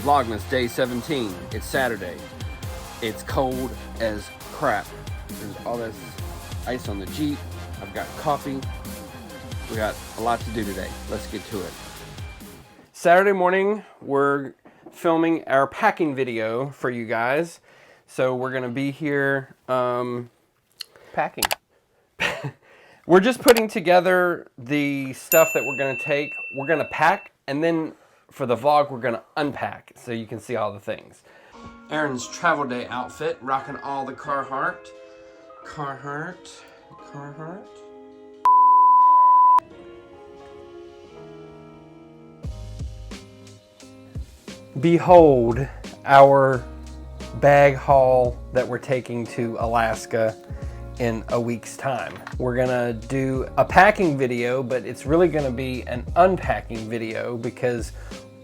Vlogmas day 17. It's Saturday. It's cold as crap. There's all this ice on the Jeep. I've got coffee. We got a lot to do today. Let's get to it. Saturday morning, we're filming our packing video for you guys. So we're gonna be here packing. We're just putting together the stuff that we're gonna take. We're gonna pack, and then for the vlog, we're gonna unpack so you can see all the things. Aaron's travel day outfit, rocking all the Carhartt. Behold our bag haul that we're taking to Alaska in a week's time. We're gonna do a packing video, but it's really gonna be an unpacking video because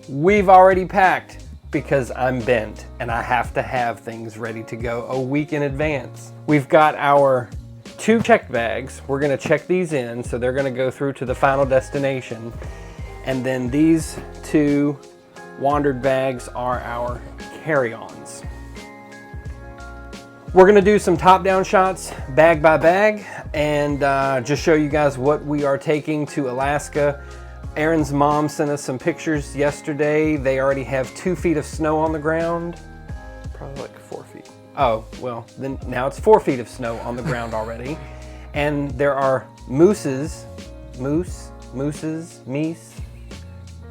we've already packed, because I'm bent and I have to have things ready to go a week in advance. We've got our 2 checked bags. We're gonna check these in, so they're gonna go through to the final destination. And then these 2 Wandrd bags are our carry-ons. We're gonna do some top-down shots, bag by bag, and just show you guys what we are taking to Alaska. Aaron's mom sent us some pictures yesterday. They already have 2 feet of snow on the ground. Probably like 4 feet. Oh, well, then now it's 4 feet of snow on the ground already. And there are mooses.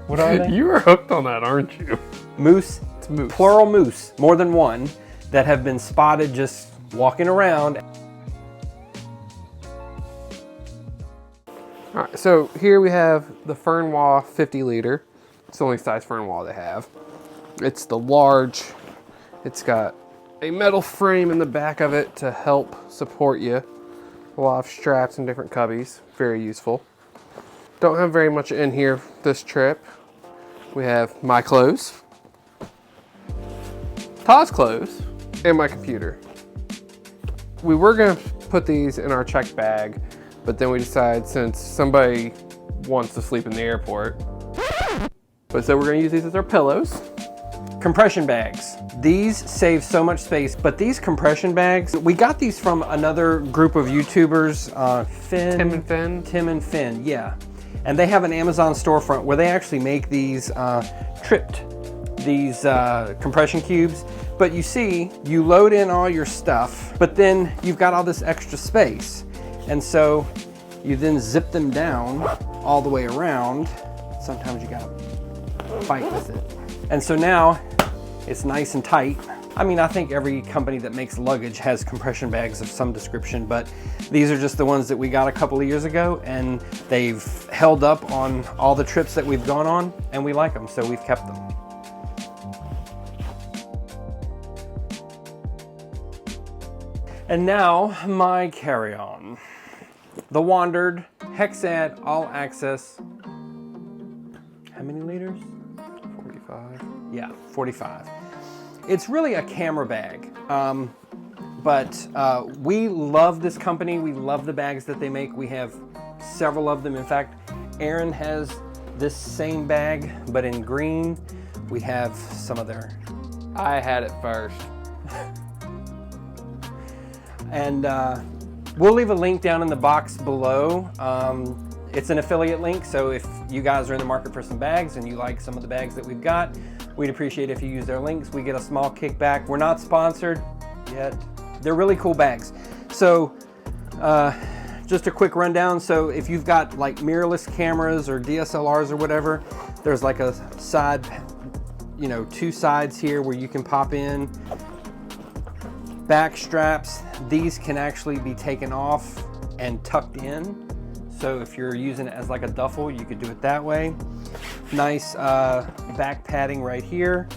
What are they? You are hooked on that, aren't you? Moose. It's moose. Plural moose, more than one, that have been spotted just walking around. All right, so here we have the Fernweh 50 liter. It's the only size Fernweh they have. It's the large. It's got a metal frame in the back of it to help support you. A lot of straps and different cubbies, very useful. Don't have very much in here this trip. We have my clothes, Todd's clothes, and my computer. We were gonna put these in our checked bag, but then we decided since somebody wants to sleep in the airport, but so we're gonna use these as our pillows. Compression bags. These save so much space, but these compression bags, we got these from another group of YouTubers, Tim and Finn, yeah. And they have an Amazon storefront where they actually make these compression cubes. But you see, you load in all your stuff, but then you've got all this extra space. And so you then zip them down all the way around. Sometimes you gotta fight with it. And so now it's nice and tight. I mean, I think every company that makes luggage has compression bags of some description, but these are just the ones that we got a couple of years ago, and they've held up on all the trips that we've gone on, and we like them, so we've kept them. And now my carry-on. The Wandrd Hexad All Access. How many liters? 45. Yeah, 45. It's really a camera bag, but we love this company. We love the bags that they make. We have several of them. In fact, Aaron has this same bag, but in green. We have some of their... I had it first. And we'll leave a link down in the box below. It's an affiliate link, so if you guys are in the market for some bags and you like some of the bags that we've got, we'd appreciate if you use their links. We get a small kickback. We're not sponsored yet. They're really cool bags. So just a quick rundown. So if you've got like mirrorless cameras or DSLRs or whatever, there's like a side, 2 sides here where you can pop in. Back straps, these can actually be taken off and tucked in. So if you're using it as like a duffel, you could do it that way. Nice back padding right here.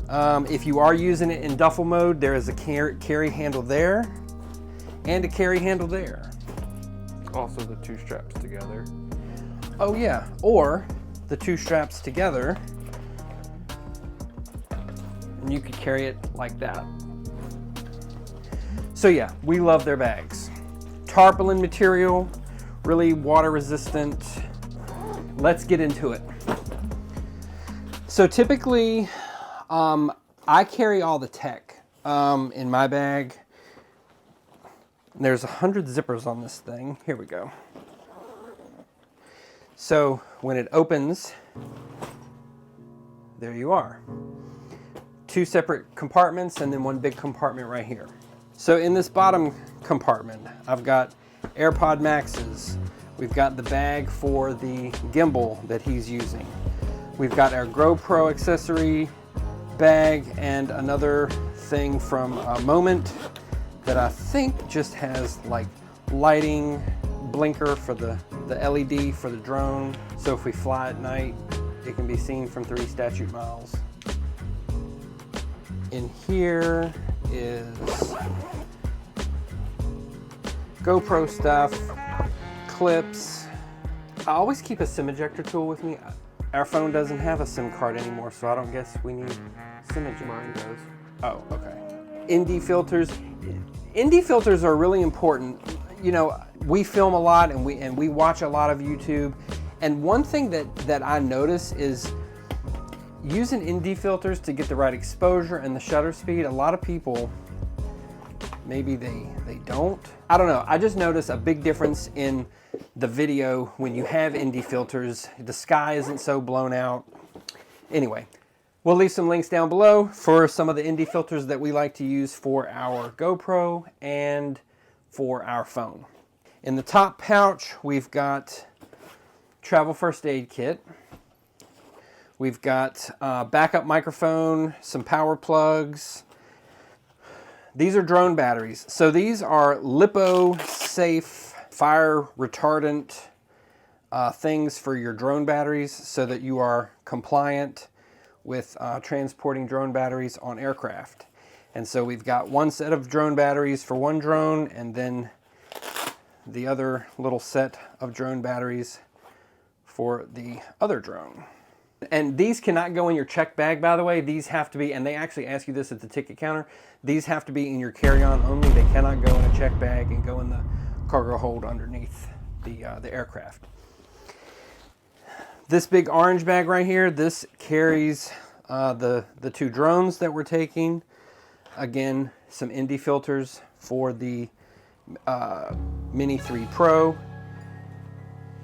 If you are using it in duffel mode, there is a carry handle there and a carry handle there. Also the 2 straps together. Oh yeah, or the 2 straps together, and you could carry it like that. So yeah, we love their bags. Tarpaulin material, really water resistant. Let's get into it. So typically I carry all the tech in my bag. There's 100 zippers on this thing. Here we go. So when it opens, there you are. 2 separate compartments and then one big compartment right here. So in this bottom compartment, I've got AirPod Maxes. We've got the bag for the gimbal that he's using. We've got our GoPro accessory bag and another thing from Moment that I think just has like lighting, blinker for the LED for the drone. So if we fly at night, it can be seen from 3 statute miles. In here is GoPro stuff, clips. I always keep a SIM ejector tool with me. Our phone doesn't have a SIM card anymore, so I don't guess we need SIM ejector. Mine does. Oh, okay. ND filters. ND filters are really important. You know, we film a lot and we watch a lot of YouTube. And one thing that I notice is using ND filters to get the right exposure and the shutter speed. A lot of people, maybe they don't. I don't know. I just notice a big difference in the video when you have ND filters. The sky isn't so blown out. Anyway, we'll leave some links down below for some of the ND filters that we like to use for our GoPro and for our phone. In the top pouch, we've got travel first aid kit. We've got backup microphone, some power plugs. These are drone batteries. So these are LiPo safe, fire retardant things for your drone batteries so that you are compliant with transporting drone batteries on aircraft. And so we've got one set of drone batteries for one drone and then the other little set of drone batteries for the other drone. And these cannot go in your check bag, by the way. These have to be, and they actually ask you this at the ticket counter, these have to be in your carry-on only. They cannot go in a check bag and go in the cargo hold underneath the aircraft. This big orange bag right here, this carries the 2 drones that we're taking. Again, some ND filters for the Mini 3 Pro.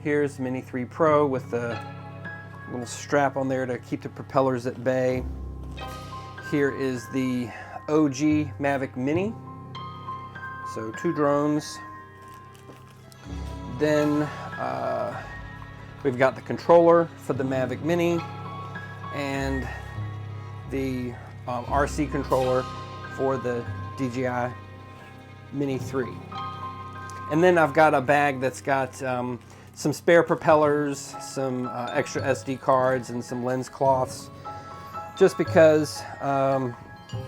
Here's Mini 3 Pro with the little strap on there to keep the propellers at bay. Here is the OG Mavic Mini. So 2 drones. Then we've got the controller for the Mavic Mini and the RC controller for the DJI Mini 3. And then I've got a bag that's got some spare propellers, some extra SD cards, and some lens cloths. Just because,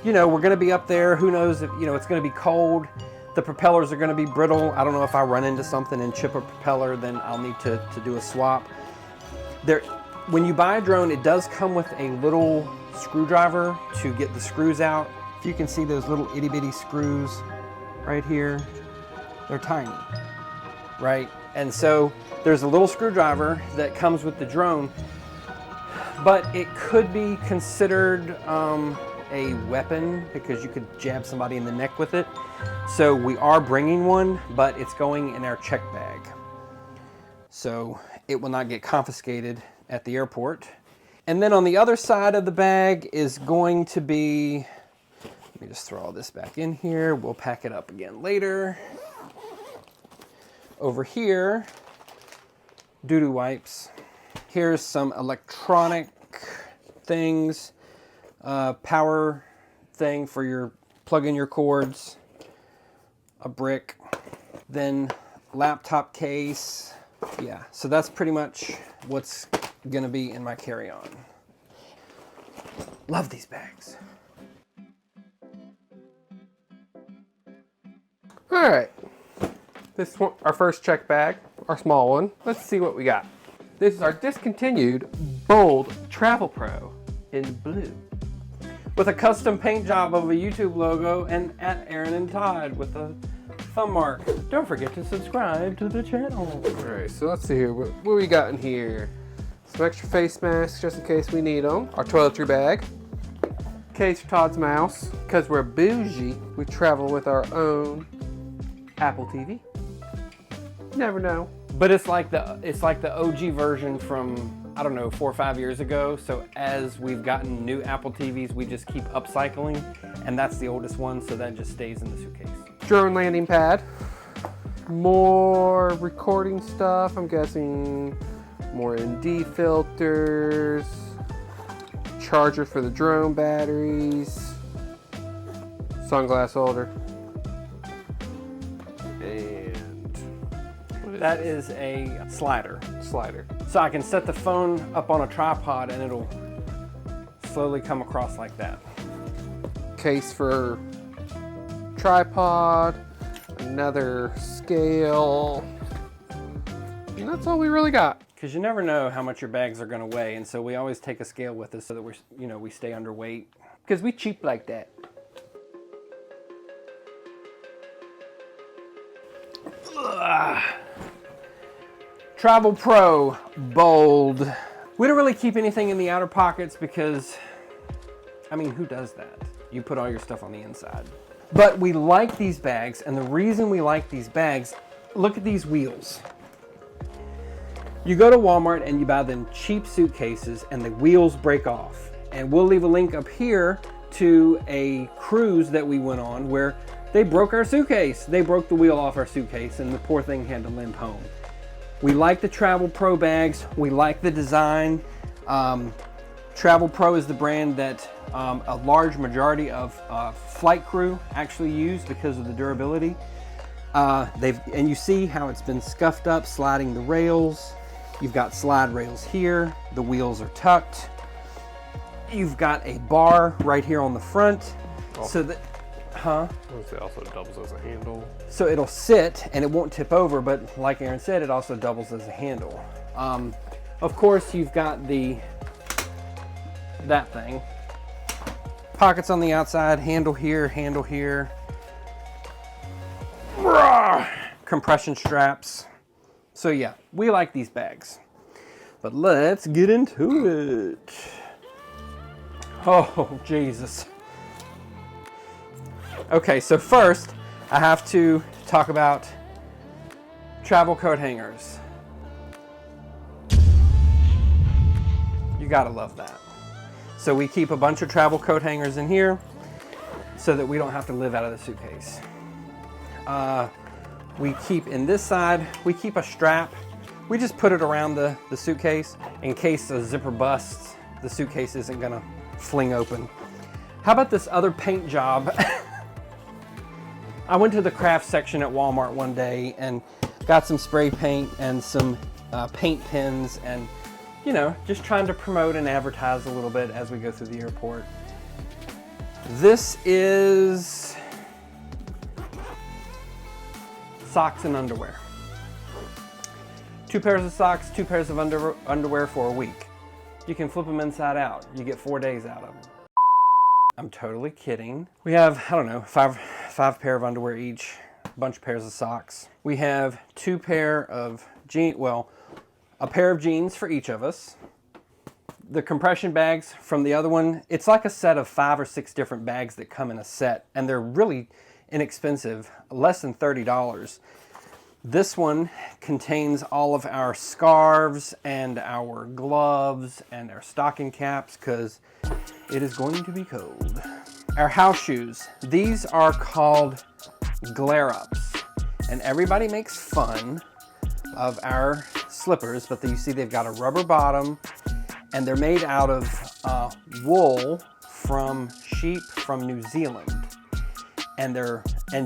you know, we're gonna be up there. Who knows if, you know, it's gonna be cold. The propellers are gonna be brittle. I don't know if I run into something and chip a propeller, then I'll need to do a swap. When you buy a drone, it does come with a little screwdriver to get the screws out. If you can see those little itty bitty screws right here, they're tiny, right? And so there's a little screwdriver that comes with the drone, but it could be considered a weapon because you could jab somebody in the neck with it. So we are bringing one, but it's going in our check bag. So it will not get confiscated at the airport. And then on the other side of the bag is going to be, let me just throw all this back in here. We'll pack it up again later. Over here, doo-doo wipes. Here's some electronic things, power thing for your plug in your cords, a brick, then laptop case. Yeah, so that's pretty much what's gonna be in my carry-on. Love these bags. All right. This one, our first check bag, our small one. Let's see what we got. This is our discontinued Bold TravelPro in blue. With a custom paint job of a YouTube logo and at Aaron and Todd with a thumb mark. Don't forget to subscribe to the channel. All right, so let's see here. What we got in here? Some extra face masks just in case we need them. Our toiletry bag. case for Todd's mouse. Because we're bougie, we travel with our own Apple TV. Never know. But it's like the OG version from, I don't know, 4 or 5 years ago. So as we've gotten new Apple TVs, we just keep upcycling, and that's the oldest one, so that just stays in the suitcase. Drone landing pad. More recording stuff, I'm guessing. More ND filters. Charger for the drone batteries. Sunglass holder. And that is a slider. Slider. So I can set the phone up on a tripod and it'll slowly come across like that. Case for tripod. Another scale. And that's all we really got. Because you never know how much your bags are going to weigh, and so we always take a scale with us so that we stay underweight. Because we cheap like that. TravelPro Bold. We don't really keep anything in the outer pockets because, I mean, who does that? You put all your stuff on the inside. But we like these bags, and the reason we like these bags, look at these wheels. You go to Walmart and you buy them cheap suitcases and the wheels break off. And we'll leave a link up here to a cruise that we went on where they broke our suitcase. They broke the wheel off our suitcase and the poor thing had to limp home. We like the TravelPro bags. We like the design. TravelPro is the brand that a large majority of flight crew actually use because of the durability. And you see how it's been scuffed up, sliding the rails. You've got slide rails here. The wheels are tucked. You've got a bar right here on the front. Oh. So that, It also doubles as a handle. So it'll sit and it won't tip over, but like Aaron said, it also doubles as a handle. Of course, you've got that thing. Pockets on the outside, handle here, handle here. Compression straps. So yeah, we like these bags. But let's get into it. Oh, Jesus. Okay, so first I have to talk about travel coat hangers. You gotta love that. So we keep a bunch of travel coat hangers in here so that we don't have to live out of the suitcase. We keep in this side, we keep a strap. We just put it around the suitcase in case the zipper busts, the suitcase isn't gonna fling open. How about this other paint job? I went to the craft section at Walmart one day and got some spray paint and some paint pens and, you know, just trying to promote and advertise a little bit as we go through the airport. This is socks and underwear. 2 pairs of socks, 2 pairs of underwear for a week. You can flip them inside out. You get 4 days out of them. I'm totally kidding. We have, I don't know, five pair of underwear each, a bunch of pairs of socks. We have 2 pair of jeans, well, a pair of jeans for each of us. The compression bags from the other one, it's like a set of 5 or 6 different bags that come in a set, and they're really inexpensive, less than $30. This one contains all of our scarves and our gloves and our stocking caps because it is going to be cold. Our house shoes, these are called glare-ups, and everybody makes fun of our slippers, but you see they've got a rubber bottom and they're made out of wool from sheep from New Zealand and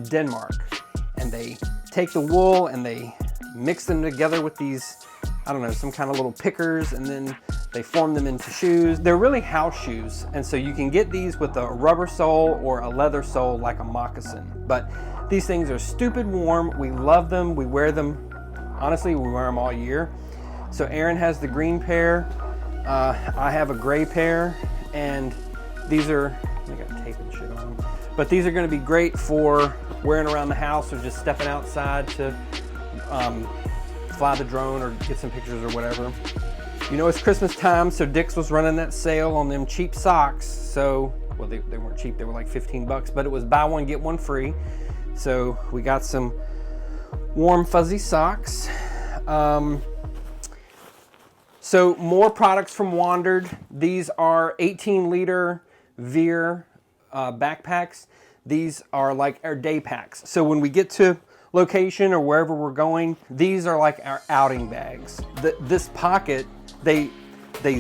Denmark, and they take the wool and they mix them together with these, I don't know, some kind of little pickers, and then they form them into shoes. They're really house shoes, and so you can get these with a rubber sole or a leather sole like a moccasin. But these things are stupid warm. We love them. We wear them. Honestly, we wear them all year. So Aaron has the green pair. I have a gray pair, and these are, I got tape and shit on them. But these are going to be great for wearing around the house or just stepping outside to fly the drone or get some pictures or whatever. You know, it's Christmas time, so Dick's was running that sale on them cheap socks. So well, they weren't cheap, they were like 15 bucks, but it was buy one, get one free. So we got some warm fuzzy socks. So more products from Wandrd. These are 18-liter Veer backpacks. These are like our day packs. So when we get to location or wherever we're going, these are like our outing bags. This pocket, they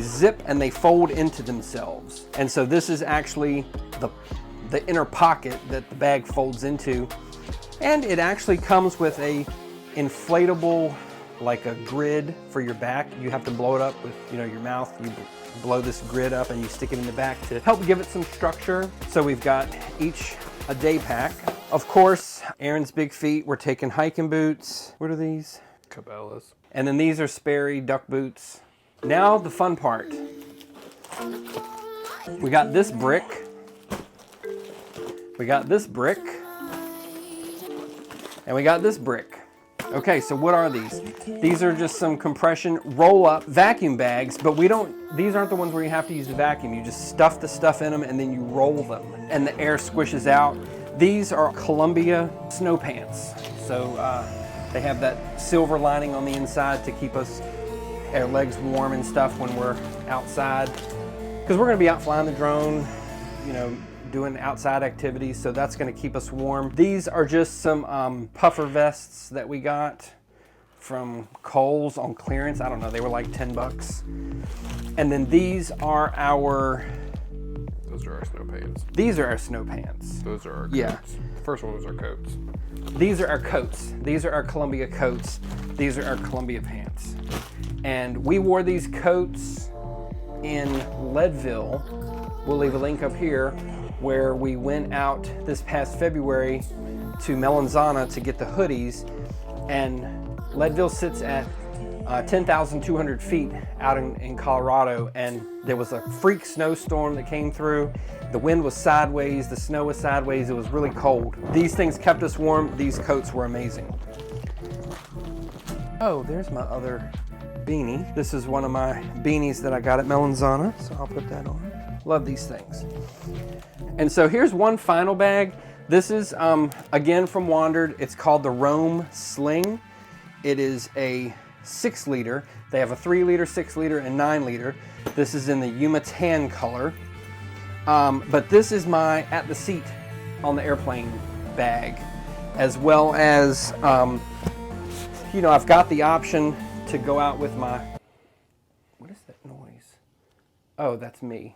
zip and they fold into themselves. And so this is actually the inner pocket that the bag folds into. And it actually comes with a inflatable, like a grid for your back. You have to blow it up with, you know, your mouth. You blow this grid up and you stick it in the back to help give it some structure. So we've got each a day pack. Of course, Aaron's big feet, we're taking hiking boots. What are these? Cabela's. And then these are Sperry duck boots. Now the fun part. We got this brick. We got this brick. And we got this brick. Okay, so what are these? These are just some compression roll-up vacuum bags, but these aren't the ones where you have to use the vacuum. You just stuff the stuff in them and then you roll them and the air squishes out. These are Columbia snow pants. So they have that silver lining on the inside to keep our legs warm and stuff when we're outside. Because we're gonna be out flying the drone, you know, doing outside activities, so that's going to keep us warm. These are just some puffer vests that we got from Kohl's on clearance. I don't know, they were like 10 bucks. And then these are those are our snow pants. These are our snow pants. Those are our coats. Yeah. The first one was our coats. These are our coats. These are our Columbia coats. These are our Columbia pants. And we wore these coats in Leadville. We'll leave a link up here, where we went out this past February to Melanzana to get the hoodies. And Leadville sits at 10,200 feet out in Colorado, and there was a freak snowstorm that came through. The wind was sideways, the snow was sideways, it was really cold. These things kept us warm. These coats were amazing. Oh, there's my other beanie. This is one of my beanies that I got at Melanzana, so I'll put that on. Love these things. And so here's one final bag. This is, again, from Wandrd. It's called the Roam Sling. It is a 6-liter. They have a 3-liter, 6-liter, and 9-liter. This is in the Yuma tan color. But this is my at the seat on the airplane bag, as well as, you know, I've got the option to go out with my, what is that noise? Oh, that's me.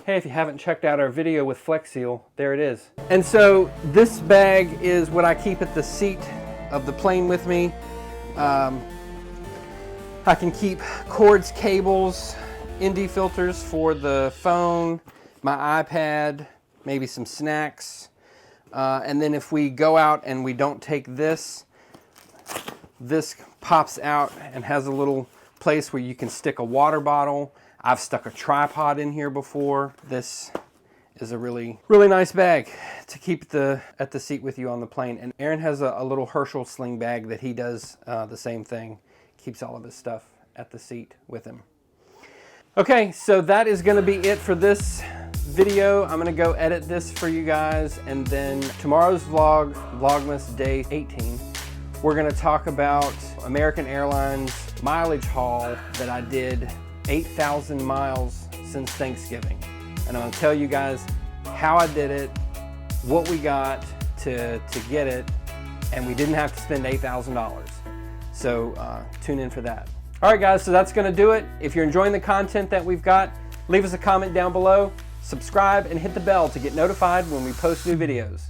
Hey, if you haven't checked out our video with Flex Seal, there it is. And so this bag is what I keep at the seat of the plane with me. I can keep cords, cables, ND filters for the phone, my iPad, maybe some snacks. And then if we go out and we don't take this, this pops out and has a little place where you can stick a water bottle. I've stuck a tripod in here before. This is a really, really nice bag to keep at the seat with you on the plane. And Aaron has a little Herschel sling bag that he does the same thing. Keeps all of his stuff at the seat with him. Okay, so that is gonna be it for this video. I'm gonna go edit this for you guys, and then tomorrow's vlog, Vlogmas Day 18, we're gonna talk about American Airlines mileage haul that I did 8,000 miles since Thanksgiving. And I'm gonna tell you guys how I did it, what we got to get it, and we didn't have to spend $8,000. So tune in for that. All right guys, so that's gonna do it. If you're enjoying the content that we've got, leave us a comment down below, subscribe, and hit the bell to get notified when we post new videos.